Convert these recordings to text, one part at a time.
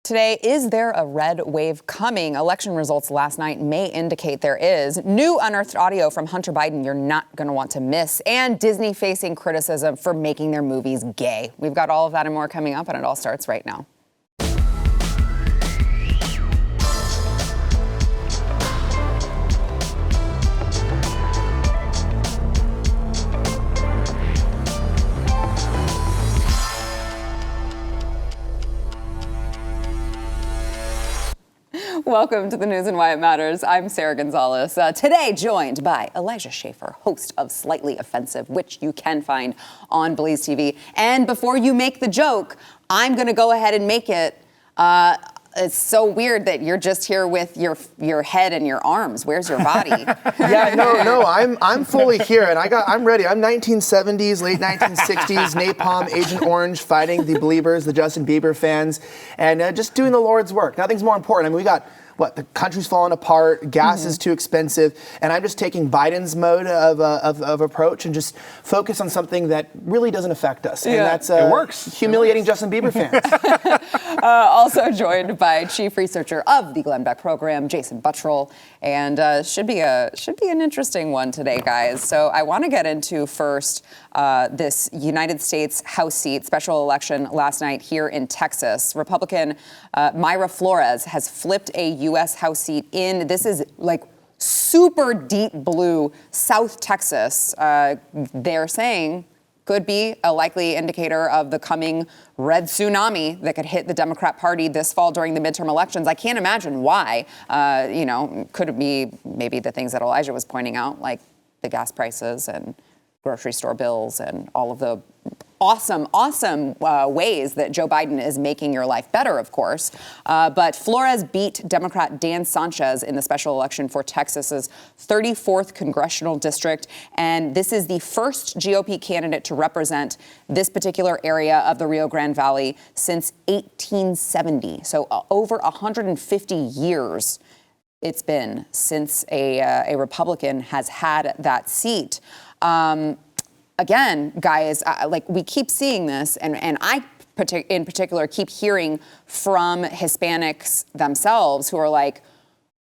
Today, is there a red wave coming? Election results last night may indicate there is. New unearthed audio from Hunter Biden you're not going to want to miss. And Disney facing criticism for making their movies gay. We've got all of that and more coming up, and it all starts right now. Welcome to the news and why it matters. I'm Sarah Gonzalez. Today joined by Elijah Schaffer, host of Slightly Offensive, which you can find on BlazeTV. And before you make the joke, I'm going to go ahead and make it. It's so weird that you're just here with your head and your arms. Where's your body? Yeah, no, I'm fully here, and I'm ready. I'm 1970s, late 1960s, Napalm, Agent Orange, fighting the Beliebers, the Justin Bieber fans, and just doing the Lord's work. Nothing's more important. I mean, we got the country's falling apart, gas is too expensive, and I'm just taking Biden's mode of approach and just focus on something that really doesn't affect us. And that's it works. Humiliating Justin Bieber fans. Also joined by Chief Researcher of the Glenn Beck Program, Jason Buttrell, and should be an interesting one today, guys. So I want to get into first this United States House seat special election last night here in Texas. Republican Mayra Flores has flipped a U.S. House seat in, this is like super deep blue, South Texas. They're saying could be a likely indicator of the coming red tsunami that could hit the Democrat Party this fall during the midterm elections. I can't imagine why. Could it be maybe the things that Elijah was pointing out, like the gas prices and grocery store bills and all of the awesome ways that Joe Biden is making your life better, of course. But Flores beat Democrat Dan Sanchez in the special election for Texas's 34th congressional district. And this is the first GOP candidate to represent this particular area of the Rio Grande Valley since 1870. So over 150 years it's been since a Republican has had that seat. Again, guys, we keep seeing this, and I in particular keep hearing from Hispanics themselves who are like,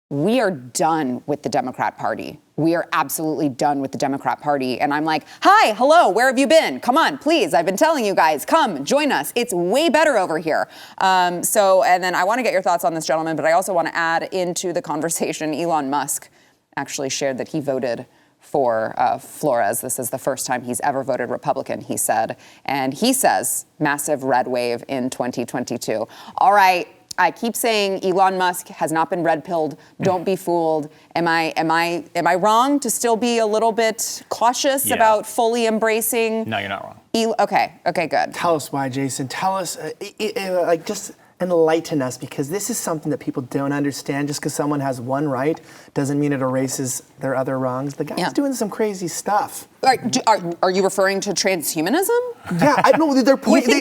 we are done with the Democrat Party. We are absolutely done with the Democrat Party. And I'm like, hi, hello, where have you been? Come on, please. I've been telling you guys, come, join us. It's way better over here. And then I want to get your thoughts on this, gentleman, but I also want to add into the conversation, Elon Musk actually shared that he voted for Flores. This is the first time he's ever voted Republican, he said. And he says massive red wave in 2022. All right, I keep saying Elon Musk has not been red-pilled. Don't be fooled. Am I wrong to still be a little bit cautious about fully embracing? No, you're not wrong. Okay, good. Tell us why, Jason. Tell us, just enlighten us, because this is something that people don't understand. Just because someone has one right doesn't mean it erases their other wrongs. The guy's doing some crazy stuff. Are you referring to transhumanism? Yeah, I know their point. The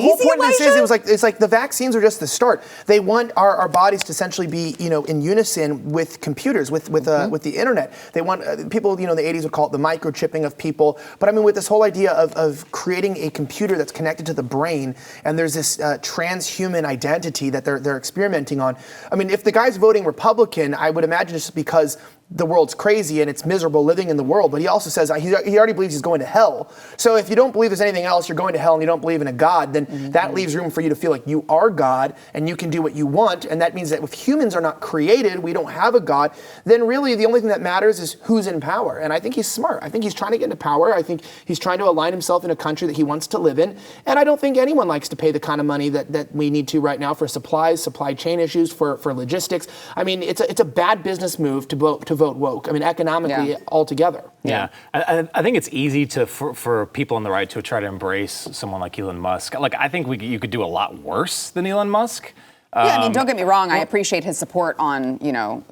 whole point of this is it's like the vaccines are just the start. They want our bodies to essentially be in unison with computers, with the internet. They want people in the 80s would call it the microchipping of people. But I mean, with this whole idea of creating a computer that's connected to the brain, and there's this transhuman identity that they're experimenting on. I mean, if the guy's voting Republican, I would imagine it's because the world's crazy and it's miserable living in the world. But he also says he already believes he's going to hell. So if you don't believe there's anything else, you're going to hell, and you don't believe in a God, then that leaves room for you to feel like you are God and you can do what you want. And that means that if humans are not created, we don't have a God, then really the only thing that matters is who's in power. And I think he's smart. I think he's trying to get into power. I think he's trying to align himself in a country that he wants to live in. And I don't think anyone likes to pay the kind of money that we need to right now for supplies, supply chain issues, for logistics. I mean, it's a bad business move to vote woke. I mean, economically altogether. Yeah. I think it's easy for people on the right to try to embrace someone like Elon Musk. Like, I think you could do a lot worse than Elon Musk. Yeah, I mean, don't get me wrong. I appreciate his support on,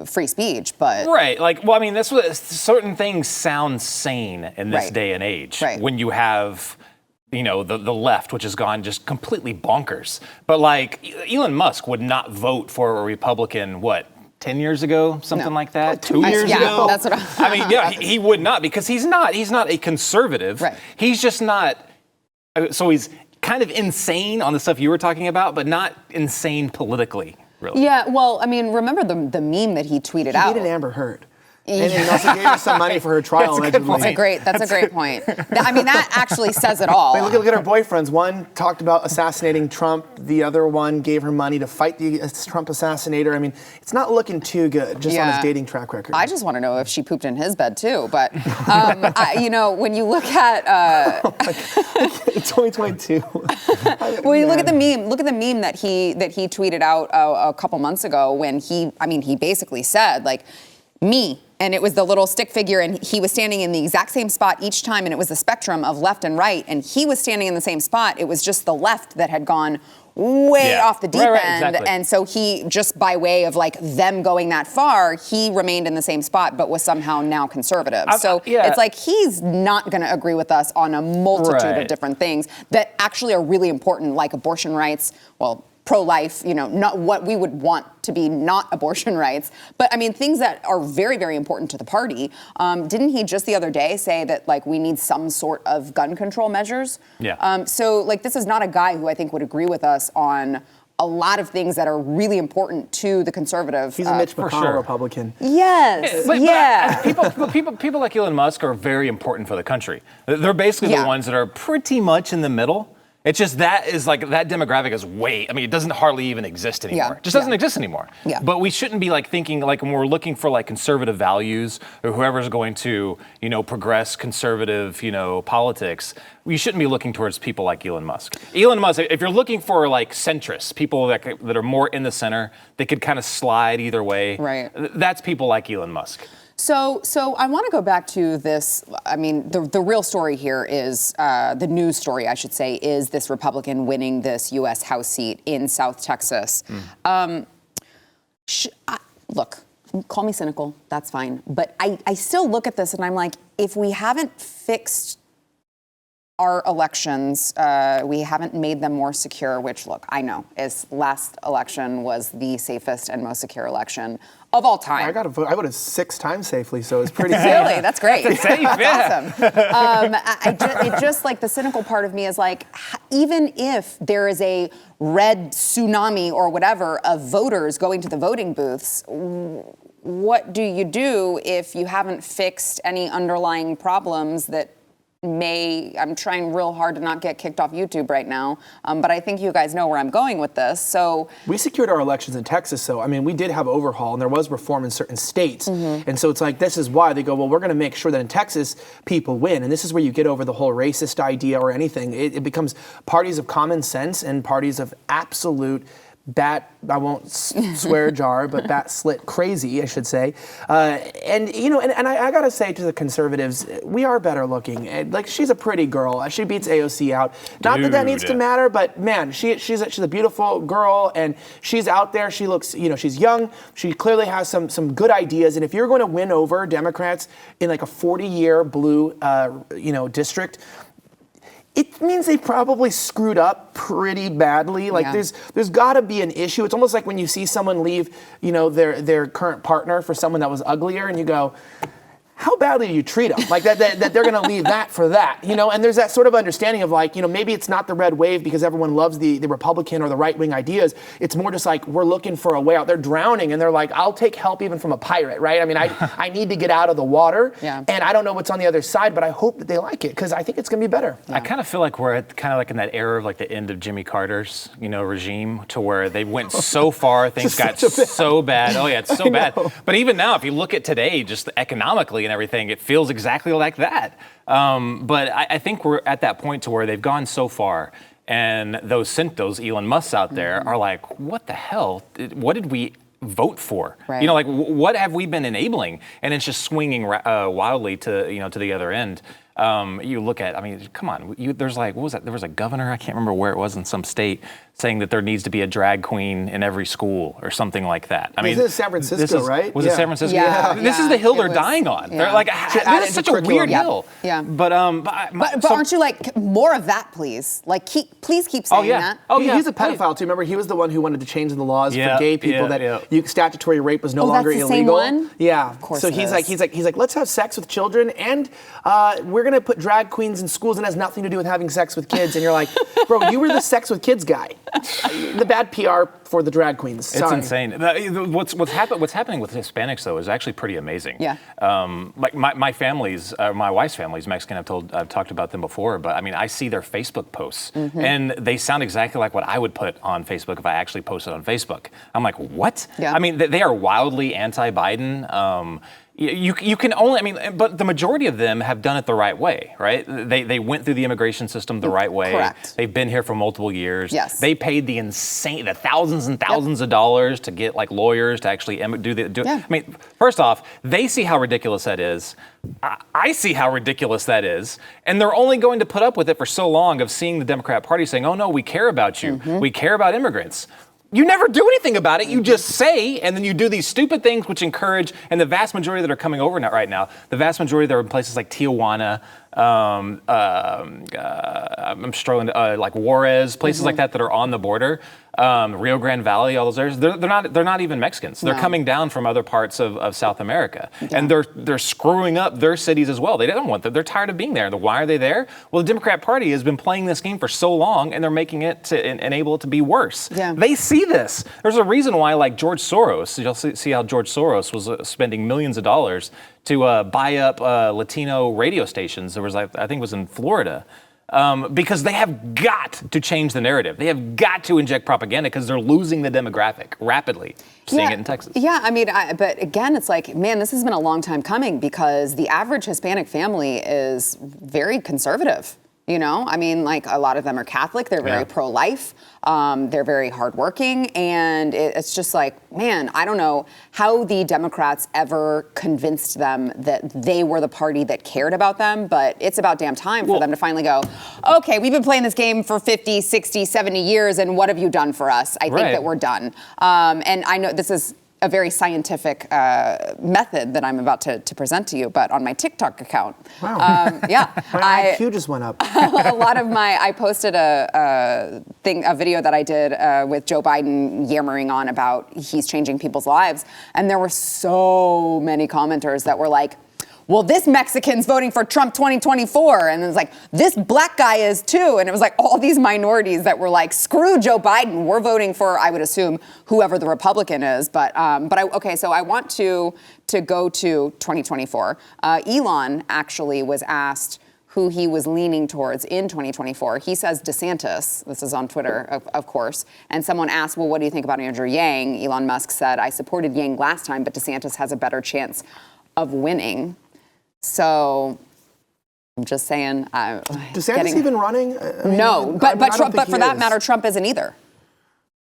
free speech, but... Right. That's what certain things sound sane in this day and age. Right. When you have... the left, which has gone just completely bonkers. But Elon Musk would not vote for a Republican, 10 years ago, something like that? 2 years ago? That's what I mean, he would not, because he's not a conservative. Right. He's just not, so he's kind of insane on the stuff you were talking about, but not insane politically, really. Yeah, well, I mean, remember the meme that he tweeted out? He dated Amber Heard. And he also gave her some money for her trial, allegedly. That's a great point. I mean, that actually says it all. Like, look at her boyfriends. One talked about assassinating Trump. The other one gave her money to fight the Trump assassinator. I mean, it's not looking too good just on his dating track record. I just want to know if she pooped in his bed too. But when you look at it's 2022. Well, you look at the meme that he tweeted out a couple months ago when he basically said like, me. And it was the little stick figure, and he was standing in the exact same spot each time, and it was the spectrum of left and right, and he was standing in the same spot. It was just the left that had gone way off the deep end. Exactly. And so he, just by way of like them going that far, he remained in the same spot, but was somehow now conservative. It's like he's not going to agree with us on a multitude of different things that actually are really important, like abortion rights, pro-life, not what we would want to be not abortion rights. But I mean, things that are very, very important to the party. Didn't he just the other day say that like we need some sort of gun control measures? Yeah. So like this is not a guy who I think would agree with us on a lot of things that are really important to the conservative. He's a Mitch McConnell Republican. Yes. People like Elon Musk are very important for the country. They're basically the ones that are pretty much in the middle. It's just that demographic is it doesn't hardly even exist anymore. Yeah. It just doesn't exist anymore. Yeah. But we shouldn't be like thinking like when we're looking for like conservative values or whoever's going to, progress conservative, politics, we shouldn't be looking towards people like Elon Musk. Elon Musk, if you're looking for like centrists, people that are more in the center, they could kind of slide either way. Right. That's people like Elon Musk. So I want to go back to this. I mean, the real story here is, the news story, I should say, is this Republican winning this U.S. House seat in South Texas. Look, call me cynical, that's fine. But I still look at this and I'm like, if we haven't fixed our elections, we haven't made them more secure, which, look, I know, last election was the safest and most secure election of all time. I got to vote. I voted 6 times safely, so it's pretty safe. Really? That's great. That's safe, That's awesome. It just like the cynical part of me is like, even if there is a red tsunami or whatever of voters going to the voting booths, what do you do if you haven't fixed any underlying problems that I'm trying real hard to not get kicked off YouTube right now, but I think you guys know where I'm going with this. So we secured our elections in Texas, so I mean, we did have overhaul, and there was reform in certain states, and so it's like this is why they go, well, we're going to make sure that in Texas people win, and this is where you get over the whole racist idea or anything. It becomes parties of common sense and parties of absolute I won't swear jar, but bat slit crazy, I should say. And I gotta say to the conservatives, we are better looking. And, like, she's a pretty girl. She beats AOC out. Not that needs to matter, but man, she's a beautiful girl, and she's out there. She looks, she's young. She clearly has some good ideas. And if you're going to win over Democrats in like a 40-year blue, district, it means they probably screwed up pretty badly. Like there's got to be an issue. It's almost like when you see someone leave, their current partner for someone that was uglier, and you go, how badly do you treat them? Like that they're going to leave that for that, And there's that sort of understanding of like, maybe it's not the red wave because everyone loves the Republican or the right-wing ideas. It's more just like we're looking for a way out. They're drowning, and they're like, I'll take help even from a pirate, right? I mean, I need to get out of the water, and I don't know what's on the other side, but I hope that they like it because I think it's going to be better. Yeah. I kind of feel like we're kind of like in that era of like the end of Jimmy Carter's, regime, to where they went so far, things got so bad. Oh yeah, it's so bad. But even now, if you look at today, just economically and everything, it feels exactly like that. But I think we're at that point to where they've gone so far, and those Elon Musks out there are like, what the hell? What did we vote for? Right. Like what have we been enabling? And it's just swinging wildly to to the other end. You look at, come on, there's like, what was that? There was a governor, I can't remember where it was in some state, saying that there needs to be a drag queen in every school or something like that. This is San Francisco, right? Was it San Francisco? Yeah. This is the hill they're dying on. Yeah. They're like, this is such a weird hill. Yeah. But aren't you like, more of that, please? Like, please keep saying that. Oh, yeah. He's a pedophile too. Remember, he was the one who wanted to change the laws for gay people statutory rape was no longer that's the illegal. Same one? Yeah. Of course. So he's like, let's have sex with children, and we're we're going to put drag queens in schools and it has nothing to do with having sex with kids. And you're like, bro, you were the sex with kids guy. The bad PR for the drag queens. Sorry. It's insane. What's happening with Hispanics though is actually pretty amazing. Yeah. Like my family's, my wife's family's Mexican. I've talked about them before, but I mean, I see their Facebook posts, and they sound exactly like what I would put on Facebook if I actually posted on Facebook. I'm like, what? Yeah. I mean, they are wildly anti-Biden. You can only, I mean, but the majority of them have done it the right way, right? They went through the immigration system the right way. Correct. They've been here for multiple years. Yes. They paid the thousands and thousands of dollars to get like lawyers to actually do. Yeah. I mean, first off, they see how ridiculous that is. I see how ridiculous that is, and they're only going to put up with it for so long of seeing the Democrat Party saying, "Oh no, we care about you. We care about immigrants." You never do anything about it. You just say, and then you do these stupid things which encourage, and the vast majority that are coming over right now, the vast majority that are in places like Tijuana, I'm struggling, like Juarez, places like that are on the border, Rio Grande Valley, all those areas. They're not even Mexicans. They're coming down from other parts of South America, and they're screwing up their cities as well. They don't want them. They're tired of being there. Why are they there? Well, the Democrat Party has been playing this game for so long, and they're making it to enable it to be worse. Yeah. They see this. There's a reason why, like George Soros. You'll see how George Soros was spending millions of dollars to buy up Latino radio stations. There was, I think it was in Florida. Because they have got to change the narrative. They have got to inject propaganda because they're losing the demographic rapidly. Seeing it in Texas. Yeah, I mean, but again, it's like, man, this has been a long time coming because the average Hispanic family is very conservative. You know, I mean, like a lot of them are Catholic. They're very pro-life. They're very hardworking. And it's just like, man, I don't know how the Democrats ever convinced them that they were the party that cared about them. But it's about damn time for them to finally go, okay, we've been playing this game for 50, 60, 70 years. And what have you done for us? I think that we're done. And I know this is a very scientific method that I'm about to present to you, but on my TikTok account. Wow. Yeah. My IQ just went up. I posted a video that I did with Joe Biden yammering on about he's changing people's lives. And there were so many commenters that were like, well, this Mexican's voting for Trump 2024. And it's like, this black guy is too. And it was like all these minorities that were like, screw Joe Biden. We're voting for, I would assume, whoever the Republican is. So I want to go to 2024. Elon actually was asked who he was leaning towards in 2024. He says DeSantis. This is on Twitter, of course. And someone asked, well, what do you think about Andrew Yang? Elon Musk said, I supported Yang last time, but DeSantis has a better chance of winning. So I'm just saying. DeSantis even running? I mean, no, but for that matter, Trump isn't either.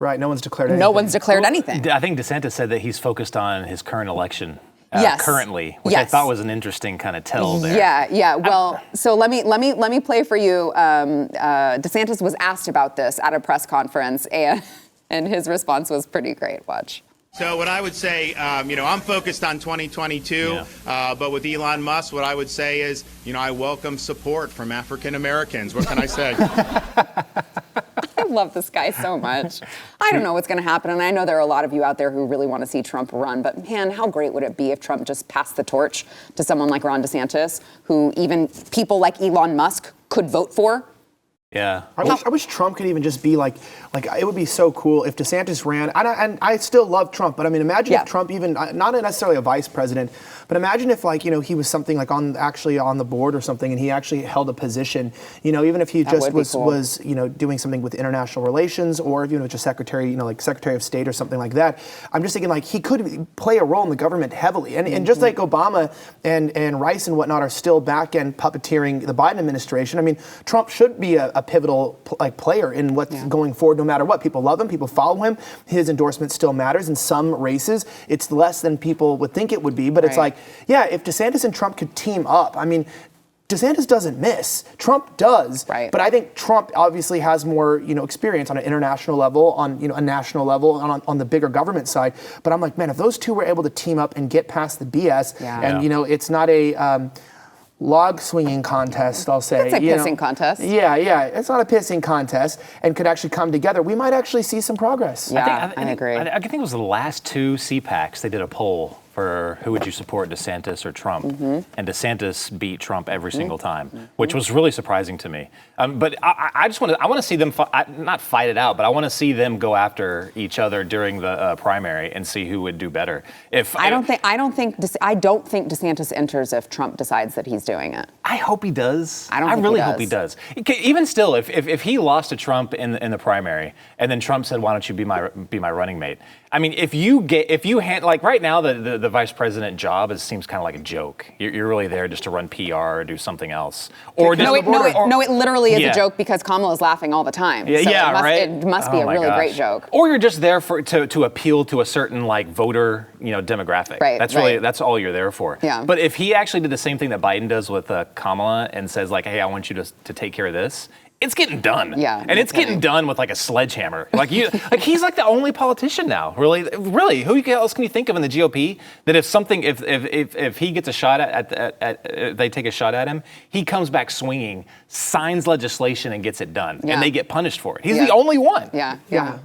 Right, no one's declared anything. No one's declared anything. I think DeSantis said that he's focused on his current election. Yes. Currently, which I thought was an interesting kind of tell there. Yeah. Well, so let me play for you. DeSantis was asked about this at a press conference, and his response was pretty great. Watch. So what I would say, I'm focused on 2022, but with Elon Musk, what I would say is, I welcome support from African Americans. What can I say? I love this guy so much. I don't know what's going to happen, and I know there are a lot of you out there who really want to see Trump run, but man, how great would it be if Trump just passed the torch to someone like Ron DeSantis, who even people like Elon Musk could vote for? Yeah. I wish Trump could even just be like it would be so cool if DeSantis ran. And I still love Trump, but I mean, imagine if Trump even, not necessarily a vice president, but imagine if he was something like on the board or something, and he actually held a position, even if he just was doing something with international relations, or just secretary, like Secretary of State or something like that. I'm just thinking he could play a role in the government heavily. And just like Obama and Rice and whatnot are still back end puppeteering the Biden administration, I mean, Trump should be a pivotal player in what's going forward, no matter what. People love him, people follow him. His endorsement still matters. In some races, it's less than people would think it would be, but it's like, if DeSantis and Trump could team up, I mean, DeSantis doesn't miss. Trump does. Right. But I think Trump obviously has more, experience on an international level, on, a national level, on the bigger government side. But I'm like, man, if those two were able to team up and get past the BS, and, it's not a log swinging contest, I'll say. It's a pissing contest. Yeah. It's not a pissing contest, and could actually come together. We might actually see some progress. Yeah, I agree. I think it was the last two CPACs. They did a poll for who would you support, DeSantis or Trump, and DeSantis beat Trump every single time, which was really surprising to me. But I just want to see them not fight it out, but I want to see them go after each other during the primary and see who would do better. I don't think DeSantis enters if Trump decides that he's doing it. I hope he does. I really hope he does. Even still, if he lost to Trump in the primary, and then Trump said, "Why don't you be my running mate?" I mean, if you like right now, the vice president job seems kind of like a joke. You're really there just to run PR or do something else. Or no, it literally is a joke because Kamala's laughing all the time. Yeah, so right. It must be a really great joke. Or you're just there to appeal to a certain voter demographic. Right. That's all you're there for. Yeah. But if he actually did the same thing that Biden does with Kamala and says hey, I want you to take care of this. It's getting done. Yeah. And it's getting done with a sledgehammer. He's the only politician now. Really, who else can you think of in the GOP that if he gets a shot at they take a shot at him, he comes back swinging, signs legislation and gets it done. Yeah. And they get punished for it. He's the only one. Yeah.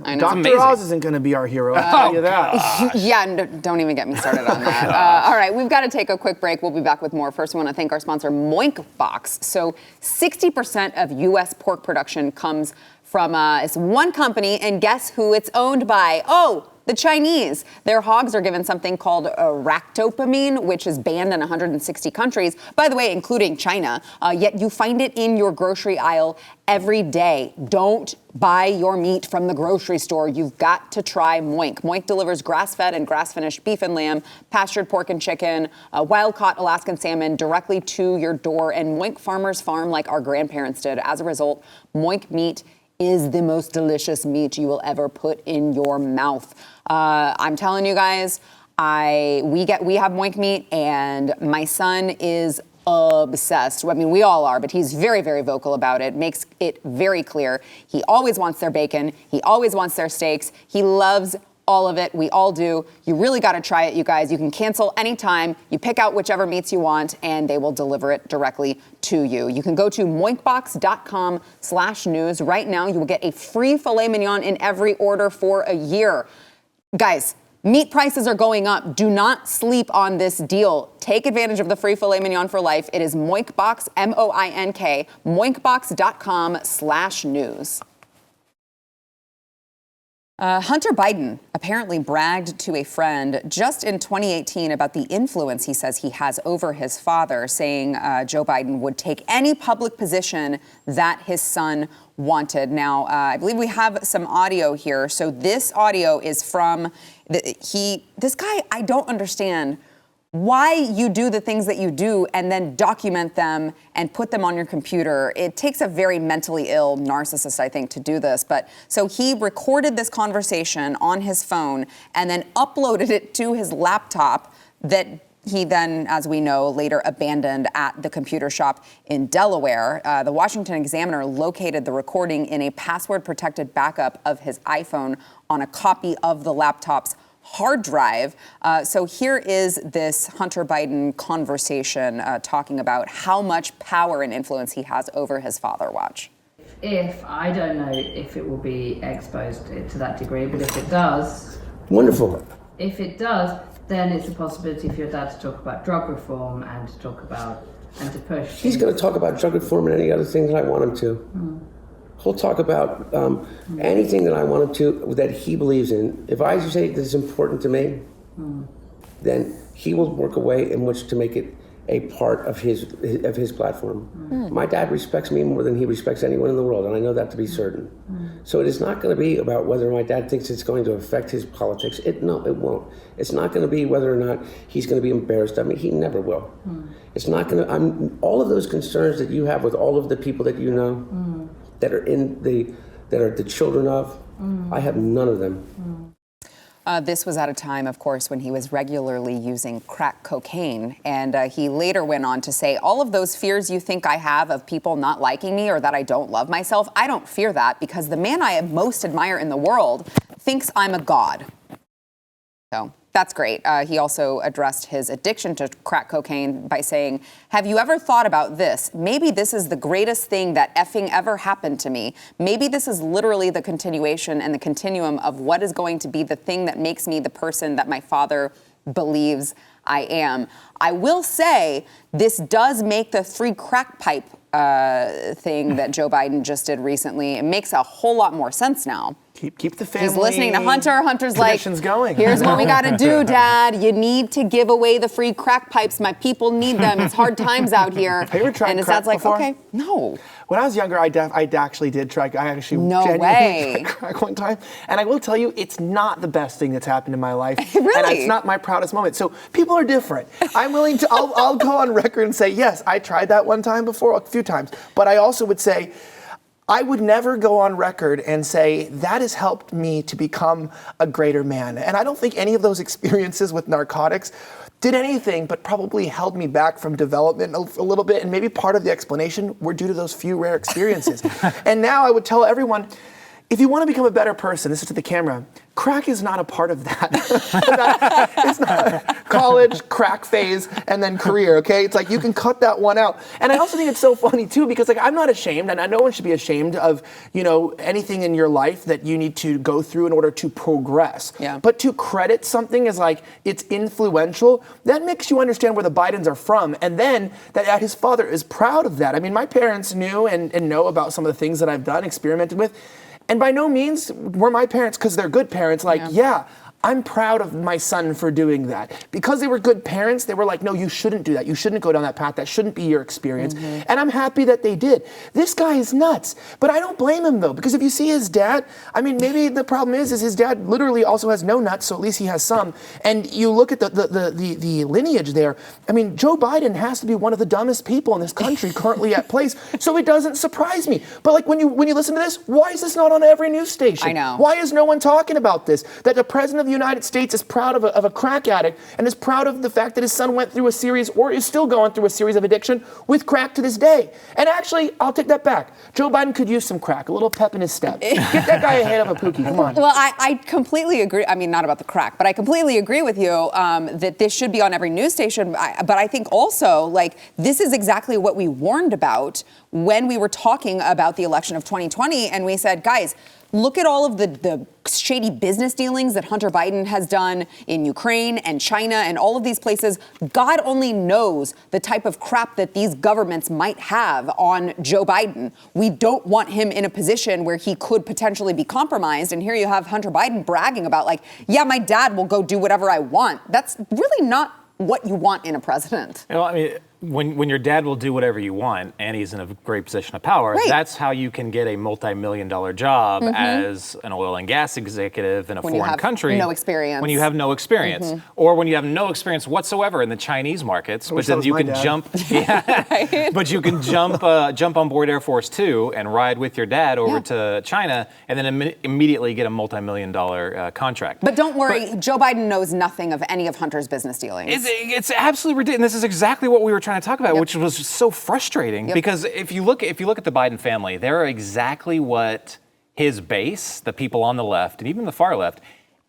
I know. Dr. Oz isn't going to be our hero. I'll tell you that. Yeah, don't even get me started on that. All right, we've got to take a quick break. We'll be back with more. First, we want to thank our sponsor, Moinkbox. So 60% of U.S. pork production comes from it's one company, and guess who it's owned by? Oh, the Chinese. Their hogs are given something called ractopamine, which is banned in 160 countries, by the way, including China. Yet you find it in your grocery aisle every day. Don't buy your meat from the grocery store. You've got to try Moink. Moink delivers grass-fed and grass-finished beef and lamb, pastured pork and chicken, wild-caught Alaskan salmon directly to your door. And Moink farmers farm like our grandparents did. As a result, Moink meat is the most delicious meat you will ever put in your mouth. I'm telling you guys, we have Moink meat, and my son is obsessed. I mean, we all are, but he's very, very vocal about it. Makes it very clear. He always wants their bacon. He always wants their steaks. He loves all of it. We all do. You really got to try it, you guys. You can cancel anytime. You pick out whichever meats you want, and they will deliver it directly to you. You can go to moinkbox.com/news. Right now, you will get a free filet mignon in every order for a year. Guys, meat prices are going up. Do not sleep on this deal. Take advantage of the free filet mignon for life. It is Moinkbox, M-O-I-N-K, moinkbox.com/news. Hunter Biden apparently bragged to a friend just in 2018 about the influence he says he has over his father, saying Joe Biden would take any public position that his son wanted. Now, I believe we have some audio here. So this audio is from this guy. I don't understand why you do the things that you do and then document them and put them on your computer. It takes a very mentally ill narcissist, I think, to do this. But so he recorded this conversation on his phone and then uploaded it to his laptop that he then, as we know, later abandoned at the computer shop in Delaware. The Washington Examiner located the recording in a password-protected backup of his iPhone on a copy of the laptop's hard drive. So here is this Hunter Biden conversation talking about how much power and influence he has over his father. Watch. If I don't know if it will be exposed to that degree, but if it does, wonderful. If it does, then it's a possibility for your dad to talk about drug reform and to talk about and to push. He's going to talk about drug reform and any other things that I want him to. He'll talk about anything that I want him to, that he believes in. If I say this is important to me, then he will work a way in which to make it a part of his platform. My dad respects me more than he respects anyone in the world, and I know that to be certain. So it is not going to be about whether my dad thinks it's going to affect his politics. No, it won't. It's not going to be whether or not he's going to be embarrassed of me. He never will. It's not going to. All of those concerns that you have with all of the people that you know, that are the children of, I have none of them. This was at a time, of course, when he was regularly using crack cocaine. And he later went on to say, all of those fears you think I have of people not liking me or that I don't love myself, I don't fear that because the man I most admire in the world thinks I'm a god. So that's great. He also addressed his addiction to crack cocaine by saying, have you ever thought about this? Maybe this is the greatest thing that effing ever happened to me. Maybe this is literally the continuation and the continuum of what is going to be the thing that makes me the person that my father believes I am. I will say this does make the free crack pipe thing that Joe Biden just did recently, it makes a whole lot more sense now. Keep the family. He's listening to Hunter. Hunter's like, going. here's what we got to do, Dad. You need to give away the free crack pipes. My people need them. It's hard times out here. Have you ever tried and his crack dad's like, before? okay, no. When I was younger, I actually did try. I actually No genuinely way. tried crack one time, and I will tell you, it's not the best thing that's happened in my life. Really? And it's not my proudest moment. So people are different. I'm willing to. I'll go on record and say yes, I tried that one time before, a few times. But I also would say, I would never go on record and say that has helped me to become a greater man. And I don't think any of those experiences with narcotics did anything but probably held me back from development a little bit. And maybe part of the explanation were due to those few rare experiences. And now I would tell everyone, if you want to become a better person, this is to the camera, crack is not a part of that. It's not college, crack phase, and then career, okay? It's like you can cut that one out. And I also think it's so funny too, because like I'm not ashamed, and no one should be ashamed of, anything in your life that you need to go through in order to progress. Yeah. But to credit something as like it's influential, that makes you understand where the Bidens are from, and then that his father is proud of that. I mean, my parents knew and know about some of the things that I've done, experimented with. And by no means were my parents, because they're good parents, like, yeah, I'm proud of my son for doing that. Because they were good parents, they were like, no, you shouldn't do that. You shouldn't go down that path. That shouldn't be your experience. And I'm happy that they did. This guy is nuts. But I don't blame him, though, because if you see his dad, I mean, maybe the problem is his dad literally also has no nuts, so at least he has some. And you look at the lineage there. I mean, Joe Biden has to be one of the dumbest people in this country currently at place, so it doesn't surprise me. But like when you listen to this, why is this not on every news station? I know. Why is no one talking about this? That the president of the United States is proud of a crack addict and is proud of the fact that his son went through a series, or is still going through a series of addiction with crack to this day. And actually, I'll take that back. Joe Biden could use some crack, a little pep in his step. Get that guy a hand of a Pookie, come on. Well, I completely agree. I mean, not about the crack, but I completely agree with you that this should be on every news station. But I think also, like, this is exactly what we warned about when we were talking about the election of 2020. And we said, guys, look at all of the shady business dealings that Hunter Biden has done in Ukraine and China and all of these places. God only knows the type of crap that these governments might have on Joe Biden. We don't want him in a position where he could potentially be compromised. And here you have Hunter Biden bragging about, like, yeah, my dad will go do whatever I want. That's really not what you want in a president. I mean, when your dad will do whatever you want and he's in a great position of power, right. That's how you can get a multi-million-dollar job as an oil and gas executive in a foreign country. No experience. When you have no experience. Or when you have no experience whatsoever in the Chinese markets, but then you can jump but you can jump on board Air Force 2 and ride with your dad over to China and then immediately get a multi-million-dollar contract. But don't worry, Joe Biden knows nothing of any of Hunter's business dealings. It's absolutely ridiculous. And this is exactly what we were trying to talk about, which was so frustrating because if you look at the Biden family, they're exactly what his base, the people on the left and even the far left,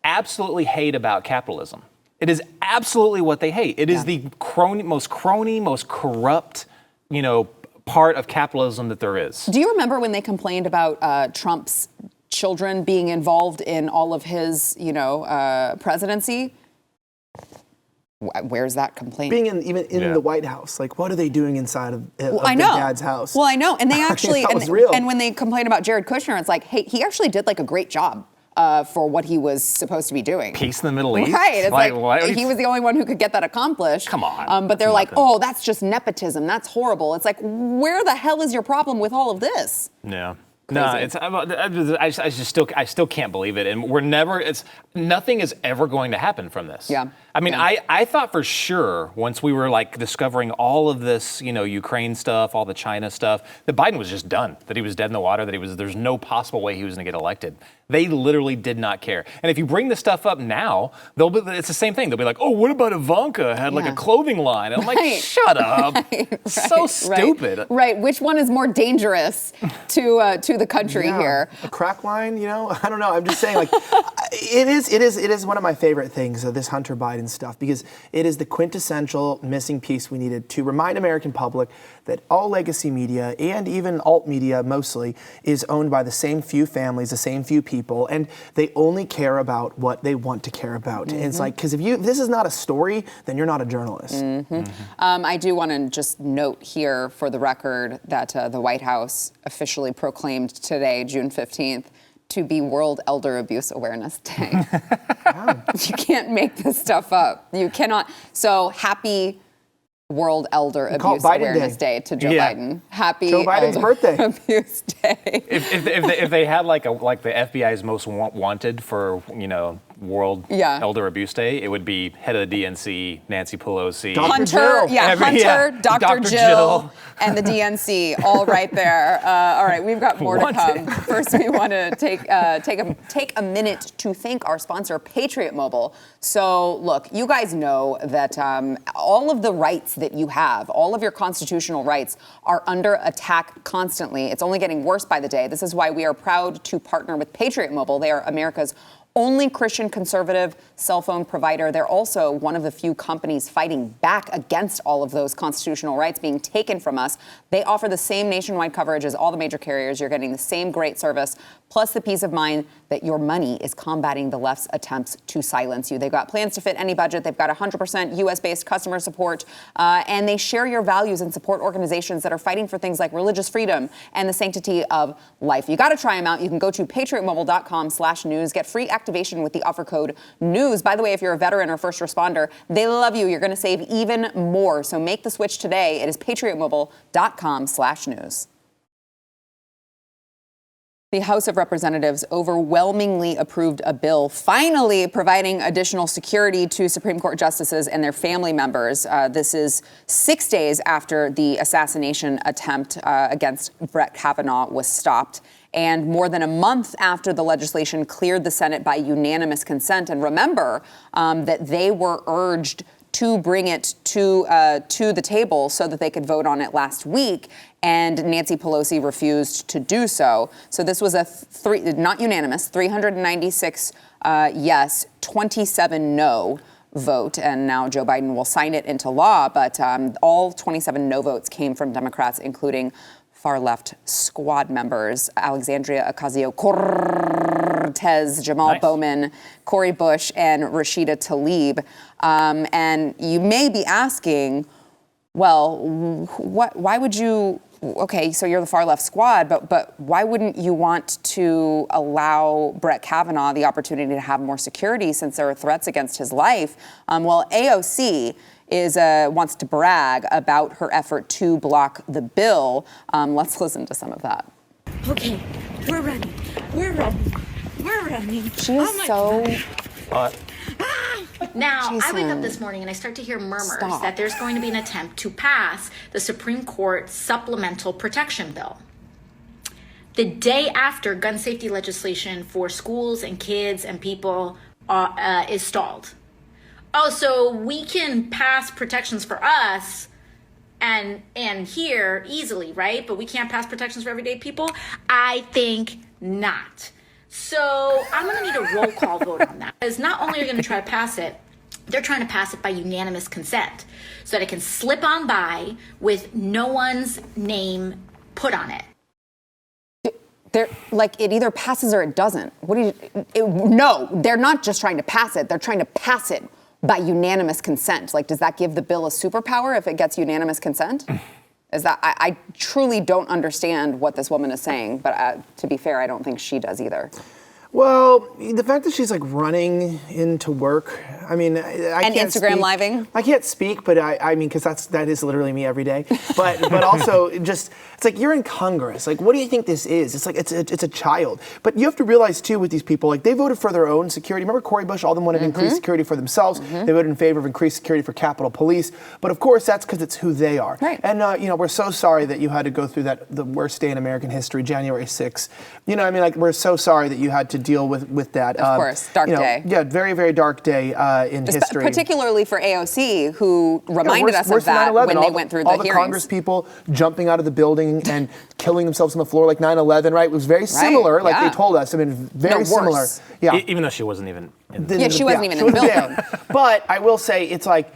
absolutely hate about capitalism. It is absolutely what they hate. It is the most corrupt, part of capitalism that there is. Do you remember when they complained about Trump's children being involved in all of his, presidency? Where's that complaint? Being in the White House, like, what are they doing inside of their dad's house? Well, I know, and they actually, that was real. And when they complain about Jared Kushner, it's like, hey, he actually did like a great job for what he was supposed to be doing. Peace in the Middle East, right? It's like he was the only one who could get that accomplished. Come on, but they're like, oh, that's just nepotism. That's horrible. It's like, where the hell is your problem with all of this? Yeah. Crazy. No, I still can't believe it, and nothing is ever going to happen from this. Yeah. I mean, I thought for sure once we were like discovering all of this, Ukraine stuff, all the China stuff, that Biden was just done, that he was dead in the water, there's no possible way he was going to get elected. They literally did not care. And if you bring this stuff up now, it's the same thing. They'll be like, oh, what about Ivanka had like a clothing line? And I'm like, shut up. So stupid. Right. Which one is more dangerous to the country here? A crack line, I don't know. I'm just saying, like, it is one of my favorite things of this Hunter Biden Biden stuff, because it is the quintessential missing piece we needed to remind American public that all legacy media, and even alt media mostly, is owned by the same few families, the same few people, and they only care about what they want to care about. And it's like, because if this is not a story, then you're not a journalist. I do want to just note here for the record that the White House officially proclaimed today, June 15th, to be World Elder Abuse Awareness Day. You can't make this stuff up. You cannot. So happy World Elder Abuse Awareness Day to Joe Biden. Happy Joe Biden's birthday. Abuse Day. If they had like the FBI's most wanted for World Elder Abuse Day, it would be head of the DNC, Nancy Pelosi, Hunter, Dr. Jill, and the DNC, all right there. All right, we've got more to come. First, we want to take a minute to thank our sponsor, Patriot Mobile. So, look, you guys know that all of the rights that you have, all of your constitutional rights, are under attack constantly. It's only getting worse by the day. This is why we are proud to partner with Patriot Mobile. They are America's only Christian conservative cell phone provider. They're also one of the few companies fighting back against all of those constitutional rights being taken from us. They offer the same nationwide coverage as all the major carriers. You're getting the same great service, plus the peace of mind that your money is combating the left's attempts to silence you. They've got plans to fit any budget. They've got 100% US-based customer support, and they share your values and support organizations that are fighting for things like religious freedom and the sanctity of life. You got to try them out. You can go to patriotmobile.com/news, get free activation with the offer code NEWS. By the way, if you're a veteran or first responder, they love you. You're going to save even more. So make the switch today. It is patriotmobile.com/news. The House of Representatives overwhelmingly approved a bill finally providing additional security to Supreme Court justices and their family members. This is 6 days after the assassination attempt against Brett Kavanaugh was stopped, and more than a month after the legislation cleared the Senate by unanimous consent. And remember that they were urged to bring it to the table so that they could vote on it last week, and Nancy Pelosi refused to do so. So this was not unanimous, 396 yes, 27 no vote, and now Joe Biden will sign it into law, but all 27 no votes came from Democrats, including far-left squad members, Alexandria Ocasio-Cortez, Jamal Bowman, Cori Bush, and Rashida Tlaib. And you may be asking, well, why would you, okay, so you're the far-left squad, but why wouldn't you want to allow Brett Kavanaugh the opportunity to have more security since there are threats against his life? Well, AOC wants to brag about her effort to block the bill. Let's listen to some of that. Okay, we're running. We're running. We're running. She is Now, Jason, I wake up this morning and I start to hear murmurs that there's going to be an attempt to pass the Supreme Court supplemental protection bill. The day after gun safety legislation for schools and kids and people is stalled. Oh, so we can pass protections for us and here easily, right? But we can't pass protections for everyday people? I think not. So I'm going to need a roll call vote on that. Because not only are you going to try to pass it, they're trying to pass it by unanimous consent so that it can slip on by with no one's name put on it. It either passes or it doesn't. No, they're not just trying to pass it. They're trying to pass it by unanimous consent. Does that give the bill a superpower if it gets unanimous consent? I truly don't understand what this woman is saying, but to be fair, I don't think she does either. Well, the fact that she's like into work, I mean, I and can't Instagram speak. living. I can't speak, but I mean, because that is literally me every day. But also, just it's like you're in Congress. Like, what do you think this is? It's like it's a child. But you have to realize too, with these people, like they voted for their own security. Remember, Cori Bush, all of them wanted increased security for themselves. They voted in favor of increased security for Capitol Police. But of course, that's because it's who they are. Right. And we're so sorry that you had to go through the worst day in American history, January 6th. We're so sorry that you had to deal with that. Of course, dark day. Yeah, very, very dark day. in history. Particularly for AOC, who reminded us of that when they went through the hearings. All the Congress people jumping out of the building and killing themselves on the floor like 9/11, right? It was very similar, like they told us. I mean, very similar. Yeah. Even though she wasn't even in the she wasn't even in the building. But I will say, it's like,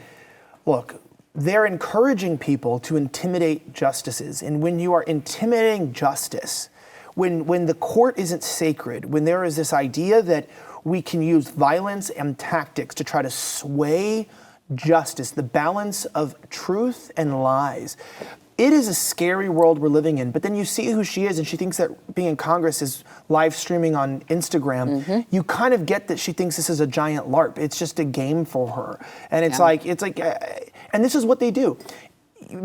look, they're encouraging people to intimidate justices. And when you are intimidating justice, when the court isn't sacred, when there is this idea that we can use violence and tactics to try to sway justice, the balance of truth and lies, it is a scary world we're living in. But then you see who she is, and she thinks that being in Congress is live streaming on Instagram. You kind of get that she thinks this is a giant LARP. It's just a game for her. And it's and this is what they do.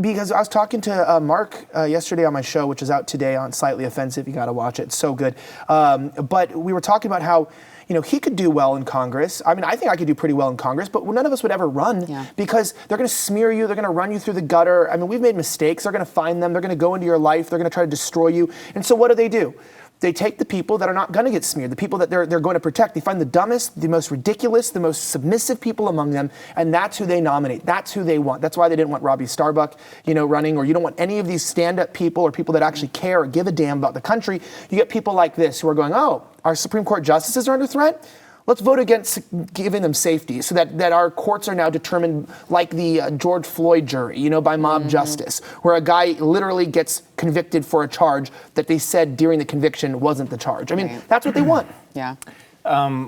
Because I was talking to Mark yesterday on my show, which is out today on Slightly Offensive. You got to watch it. It's so good. But we were talking about how, he could do well in Congress. I mean, I think I could do pretty well in Congress, but none of us would ever run because they're going to smear you. They're going to run you through the gutter. I mean, we've made mistakes. They're going to find them. They're going to go into your life. They're going to try to destroy you. And so what do? They take the people that are not going to get smeared, the people that they're going to protect. They find the dumbest, the most ridiculous, the most submissive people among them, and that's who they nominate. That's who they want. That's why they didn't want Robbie Starbuck, running, or you don't want any of these stand-up people or people that actually care or give a damn about the country. You get people like this who are going, oh, our Supreme Court justices are under threat? Let's vote against giving them safety so that our courts are now determined like the George Floyd jury, by mob justice, where a guy literally gets convicted for a charge that they said during the conviction wasn't the charge. I mean, that's what they want. Yeah.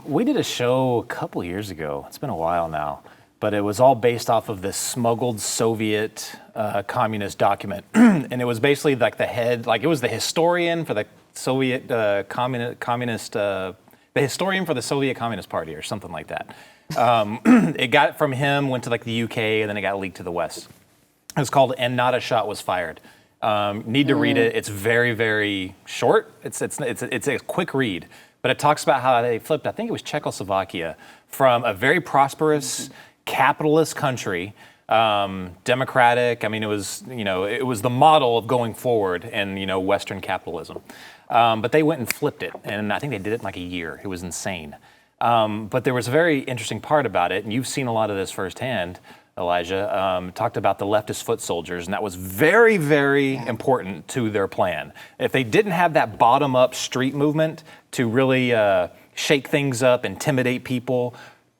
We did a show a couple years ago. It's been a while now. But it was all based off of this smuggled Soviet communist document. And it was basically like it was the historian for the Soviet communist the historian for the Soviet Communist Party or something like that. It got it from him, went to the UK, and then it got leaked to the West. It was called "And Not a Shot Was Fired." Need to read it. It's very, very short. It's a quick read, but it talks about how they flipped. I think it was Czechoslovakia from a very prosperous capitalist country, democratic. I mean, it was the model of going forward in Western capitalism. But they went and flipped it, and I think they did it in like a year. It was insane. But there was a very interesting part about it, and you've seen a lot of this firsthand, Elijah. Talked about the leftist foot soldiers, and that was very, very important to their plan. If they didn't have that bottom-up street movement to really shake things up, intimidate people,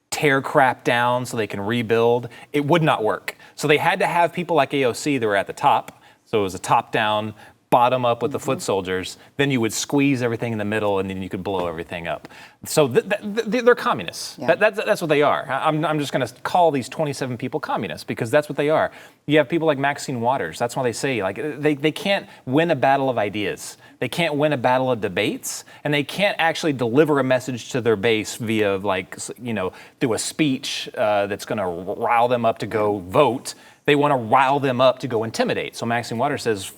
tear crap down so they can rebuild, it would not work. So they had to have people like AOC that were at the top. So it was a top-down, bottom up with the foot soldiers, then you would squeeze everything in the middle, and then you could blow everything up. So they're communists. Yeah. That's what they are. I'm just going to call these 27 people communists because that's what they are. You have people like Maxine Waters. That's why they say they can't win a battle of ideas. They can't win a battle of debates, and they can't actually deliver a message to their base via through a speech that's going to rile them up to go vote. They want to rile them up to go intimidate. So Maxine Waters says,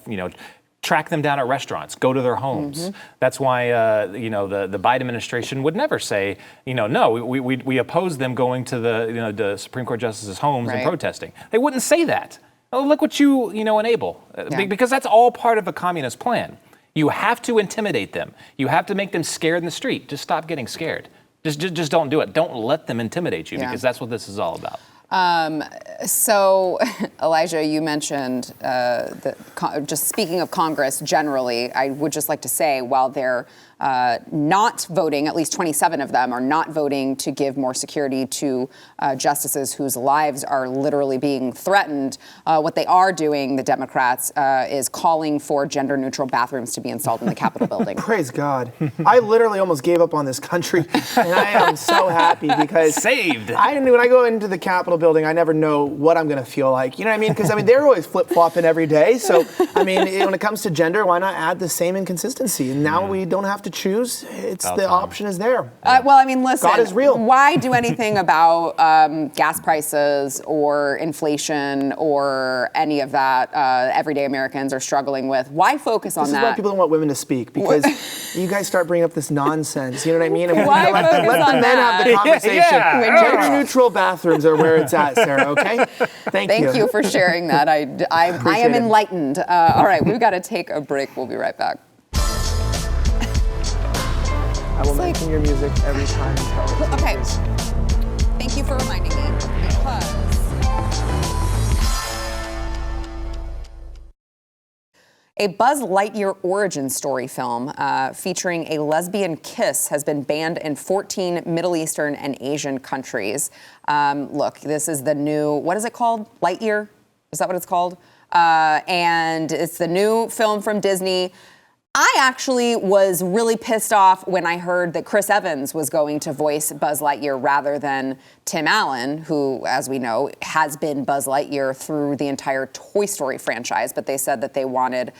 track them down at restaurants, go to their homes. That's why, the Biden administration would never say, no, we oppose them going to the Supreme Court justices' homes and protesting. They wouldn't say that. Oh, look what you enable, because that's all part of a communist plan. You have to intimidate them. You have to make them scared in the street. Just stop getting scared. Just don't do it. Don't let them intimidate you because that's what this is all about. So, Elijah, you mentioned just speaking of Congress generally, I would just like to say while they're not voting, at least 27 of them are not voting to give more security to justices whose lives are literally being threatened. What they are doing, the Democrats, is calling for gender-neutral bathrooms to be installed in the Capitol building. Praise God. I literally almost gave up on this country, and I am so happy because saved. When I go into the Capitol building, I never know what I'm going to feel like. You know what I mean? Because they're always flip-flopping every day. So when it comes to gender, why not add the same inconsistency? And now we don't have to choose. The option is there. Listen. God is real. Why do anything about gas prices or inflation or any of that everyday Americans are struggling with? Why focus on that? This is why people don't want women to speak, because you guys start bringing up this nonsense. You know what I mean? And why let the men have the conversation. Gender-neutral bathrooms are where it's at, Sarah, okay? Thank you. Thank you for sharing that. I am enlightened. All right, we've got to take a break. We'll be right back. I will mention your music every time. Okay. Thank you for for reminding me, because a Buzz Lightyear origin story film featuring a lesbian kiss has been banned in 14 Middle Eastern and Asian countries. Look, this is the new, what is it called? Lightyear? Is that what it's called? And it's the new film from Disney. I actually was really pissed off when I heard that Chris Evans was going to voice Buzz Lightyear rather than Tim Allen, who, as we know, has been Buzz Lightyear through the entire Toy Story franchise. But they said that they wanted,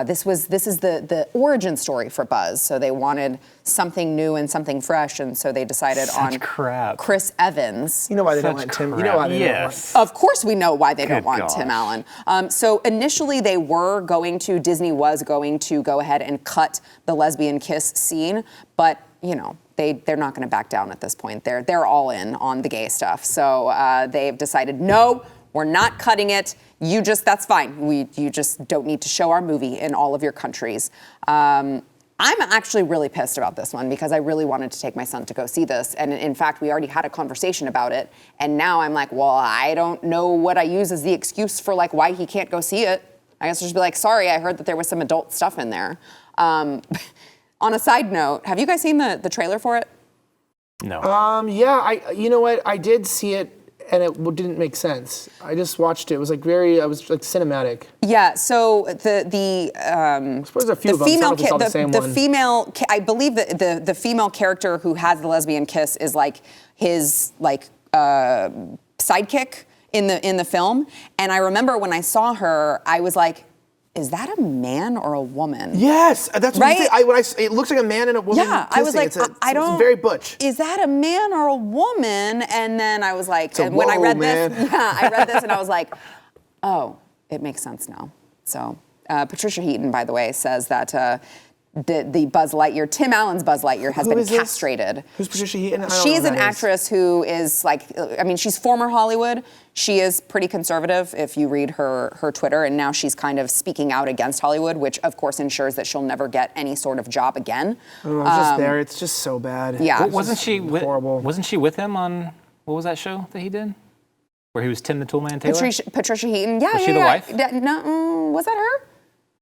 this is the origin story for Buzz. So they wanted something new and something fresh, and so they decided on Chris Evans. You know why they don't want Tim? You know why they don't want? Of course we know why they don't want Tim Allen. So initially Disney was going to go ahead and cut the lesbian kiss scene, but you know, they're not going to back down at this point. They're all in on the gay stuff. So they've decided, no, we're not cutting it. That's fine. You just don't need to show our movie in all of your countries. I'm actually really pissed about this one because I really wanted to take my son to go see this. And in fact, we already had a conversation about it. And now I'm like, well, I don't know what I use as the excuse for like why he can't go see it. I guess I'll just be like, sorry, I heard that there was some adult stuff in there. On a side note, have you guys seen the trailer for it? No. Yeah, you know what? I did see it, and it didn't make sense. I just watched it. It was like I was like cinematic. Yeah. So I suppose a few of them. I believe that the female character who has the lesbian kiss is like his sidekick in the film. And I remember when I saw her, I was like, is that a man or a woman? Yes, that's what it looks like a man and a woman. Yeah, kissing. I was like, it's very butch. Is that a man or a woman? And then I was like, when I read this, I read this and I was like, oh, it makes sense now. So Patricia Heaton, by the way, says that the Buzz Lightyear, Tim Allen's Buzz Lightyear, has been castrated. Who's Patricia Heaton? She's an actress who is she's former Hollywood. She is pretty conservative if you read her Twitter, and now she's kind of speaking out against Hollywood, which of course ensures that she'll never get any sort of job again. Oh, just there. It's just so bad. Yeah. Wasn't she horrible? Wasn't she with him on, what was that show that he did? Where he was Tim the Toolman Taylor? Patricia Heaton. Yeah, was she the wife? No, was that her?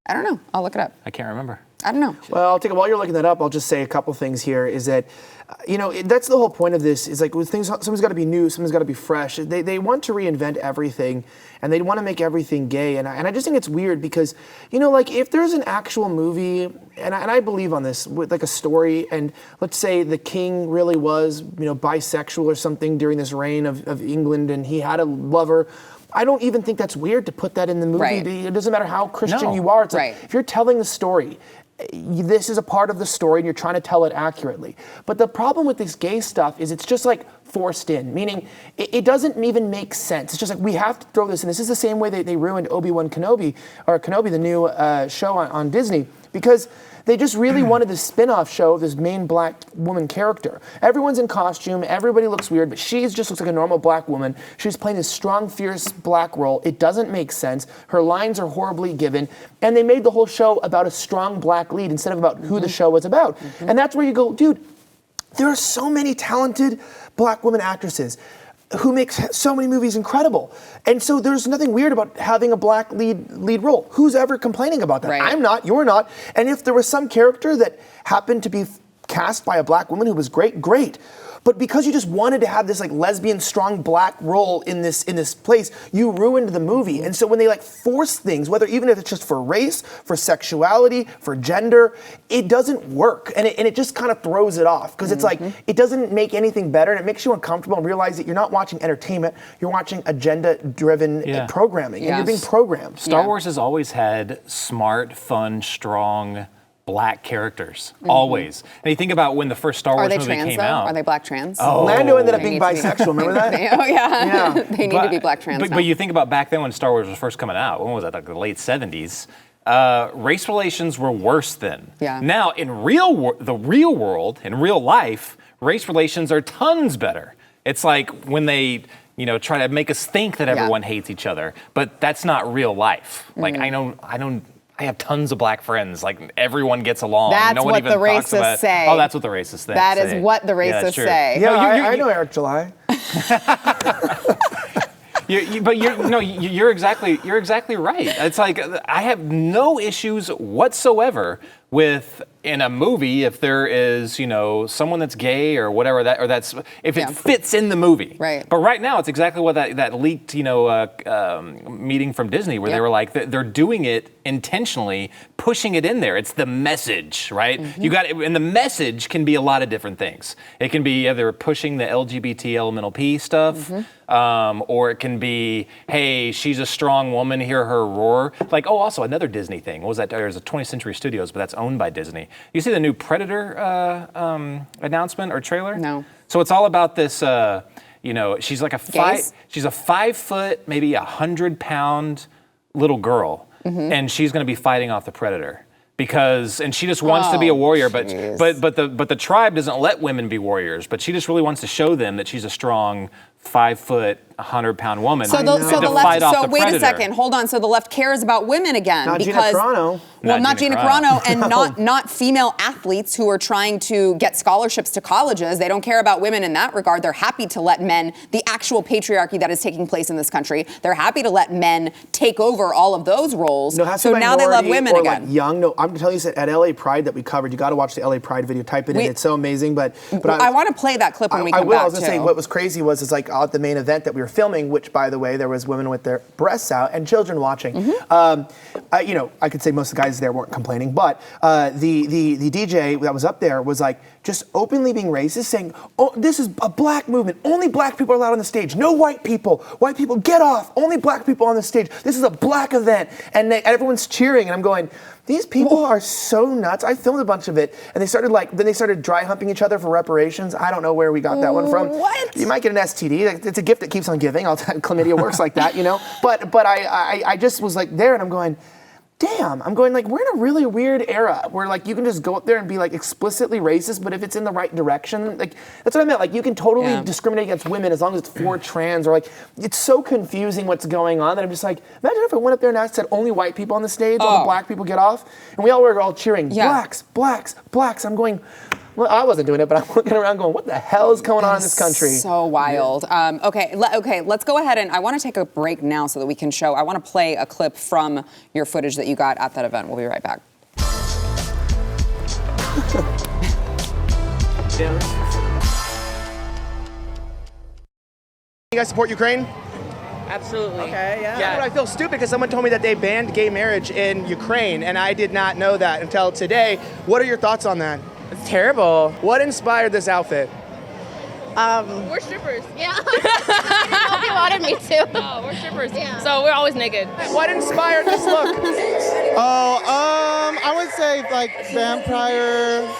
I don't know. I'll look it up. I can't remember. I don't know. Well, while you're looking that up, I'll just say a couple things here. Is that, that's the whole point of this. Is like with things, something's got to be new, something's got to be fresh. They want to reinvent everything, and they want to make everything gay. And I just think it's weird because, if there's an actual movie, and I believe on this, with like a story, and let's say the king really was, bisexual or something during this reign of England, and he had a lover. I don't even think that's weird to put that in the movie. Right. It doesn't matter how Christian you are. It's like, if you're telling the story, this is a part of the story and you're trying to tell it accurately. But the problem with this gay stuff is it's just like forced in, meaning it doesn't even make sense. It's just like, we have to throw this in. This is the same way they ruined Obi-Wan Kenobi, the new show on Disney, because they just really wanted this spin-off show of this main black woman character. Everyone's in costume, everybody looks weird, but she just looks like a normal black woman. She's playing this strong, fierce black role. It doesn't make sense. Her lines are horribly given. And they made the whole show about a strong black lead instead of about who the show was about. And that's where you go, dude, there are so many talented black women actresses who makes so many movies incredible. And so there's nothing weird about having a black lead role. Who's ever complaining about that? Right. I'm not, you're not. And if there was some character that happened to be cast by a black woman who was great. But because you just wanted to have this like lesbian strong black role in this place, you ruined the movie. And so when they like force things, even if it's just for race, for sexuality, for gender, it doesn't work. And it just kind of throws it off because it's like, it doesn't make anything better, and it makes you uncomfortable and realize that you're not watching entertainment, you're watching agenda-driven programming, and you're being programmed. Star Wars has always had smart, fun, strong black characters, always. And you think about when the first Star Wars movie came out. Are they black trans? Oh, Lando ended up being bisexual. Remember that? They need to be black trans. But you think about back then when Star Wars was first coming out. When was that? Like the late 70s. Race relations were worse then. Yeah. Now in the real world, in real life, race relations are tons better. It's like when they try to make us think that everyone hates each other, but that's not real life. Like I have tons of black friends. Like everyone gets along. That's no one what even the talks racists about say. Oh, that's what the racists say. That is what the racists say. Yeah, I know Eric July. You're exactly right. It's like I have no issues whatsoever with in a movie if there is someone that's gay or whatever that's if it fits in the movie. Right. But right now it's exactly what that leaked meeting from Disney where they were like they're doing it intentionally, pushing it in there. It's the message, right? And the message can be a lot of different things. It can be either pushing the LGBT elemental P stuff. Or it can be, hey, she's a strong woman, hear her roar. Like, also another Disney thing. What was that? There's a 20th Century Studios, but that's owned by Disney. You see the new Predator announcement or trailer? No. So it's all about this, she's like she's a 5 foot, maybe 100-pound little girl, and she's going to be fighting off the Predator. And she just wants to be a warrior, but the tribe doesn't let women be warriors. But she just really wants to show them that she's a strong 5 foot, 100-pound woman. So the fight off the wait Predator. a second, hold on. So the left cares about women again Not because Gina Carano. Well, not Gina Carano, and not female athletes who are trying to get scholarships to colleges. They don't care about women in that regard. They're happy to let men, the actual patriarchy that is taking place in this country, they're happy to let men take over all of those roles. So now they love women again. Like young. No, I'm telling you, at LA Pride that we covered, you got to watch the LA Pride video. Type it in. It's so amazing. But I want to play that clip when we come back. I was going to say what was crazy was it's like at the main event that we were filming, which by the way there was women with their breasts out and children watching. I could say most of the guys there weren't complaining, but the DJ that was up there was like just openly being racist, saying, "Oh, this is a black movement. Only black people are allowed on the stage. No white people. White people get off. Only black people on the stage. This is a black event." And everyone's cheering, and I'm going, these people are so nuts. I filmed a bunch of it, and they started dry humping each other for reparations. I don't know where we got that one from. What? You might get an STD. It's a gift that keeps on giving. Chlamydia works like that, But I just was like there, and I'm going, damn. I'm going like we're in a really weird era where like you can just go up there and be like explicitly racist, but if it's in the right direction, like that's what I meant. Like you can totally discriminate against women as long as it's for trans or like it's so confusing what's going on that I'm just like, imagine if I went up there and I said only white people on the stage, all the black people get off, and we all were all cheering blacks, blacks, blacks. I'm going. Well, I wasn't doing it, but I'm looking around going, what the hell is going on in this country? So wild. Okay, let's go ahead and I want to take a break now so that we can show, I want to play a clip from your footage that you got at that event. We'll be right back. You guys support Ukraine? Absolutely. Okay, yeah. I feel stupid because someone told me that they banned gay marriage in Ukraine, and I did not know that until today. What are your thoughts on that? It's terrible. What inspired this outfit? We're strippers. Yeah. He wanted me to. No, we're strippers. Yeah. So we're always naked. What inspired this look? I would say like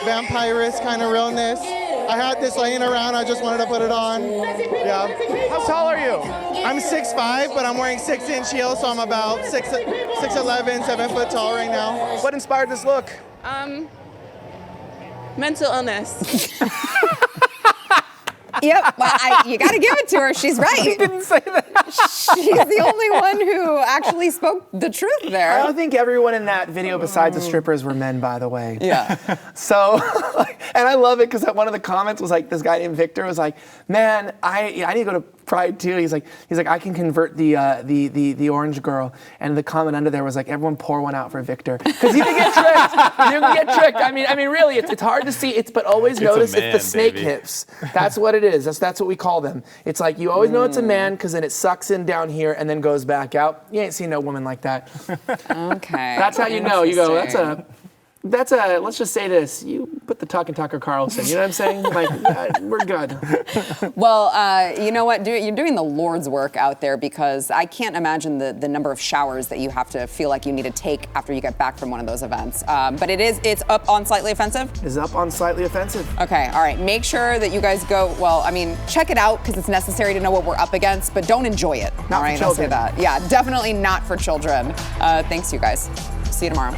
vampirist kind of realness. I had this laying around. I just wanted to put it on. Yeah. How tall are you? I'm 6'5", but I'm wearing 6-inch heels, so I'm about 6'11", 7 foot tall right now. What inspired this look? Mental illness. Yep, well, you got to give it to her. She's right. He didn't say that. She's the only one who actually spoke the truth there. I don't think everyone in that video besides the strippers were men, by the way. Yeah. So, and I love it because one of the comments was like, this guy named Victor was like, man, I need to go to Pride too. He's like, I can convert the orange girl. And the comment under there was like, everyone pour one out for Victor. Because you can get tricked. You can get tricked. I mean, really, it's hard to see. But always notice it's the snake hips. That's what it is. That's what we call them. It's like you always know it's a man because then it sucks in down here and then goes back out. You ain't seen no woman like that. Okay. That's how you know. You go, that's a, let's just say this, you put the Tucker Carlson, you know what I'm saying? Like, we're good. Well, you know what, you're doing the Lord's work out there because I can't imagine the number of showers that you have to feel like you need to take after you get back from one of those events. But it's up on Slightly Offensive? It's up on Slightly Offensive. Okay, all right, make sure that you guys go, check it out because it's necessary to know what we're up against, but don't enjoy it. Not all right, for children. I'll say that. Yeah, definitely not for children. Thanks, you guys. See you tomorrow.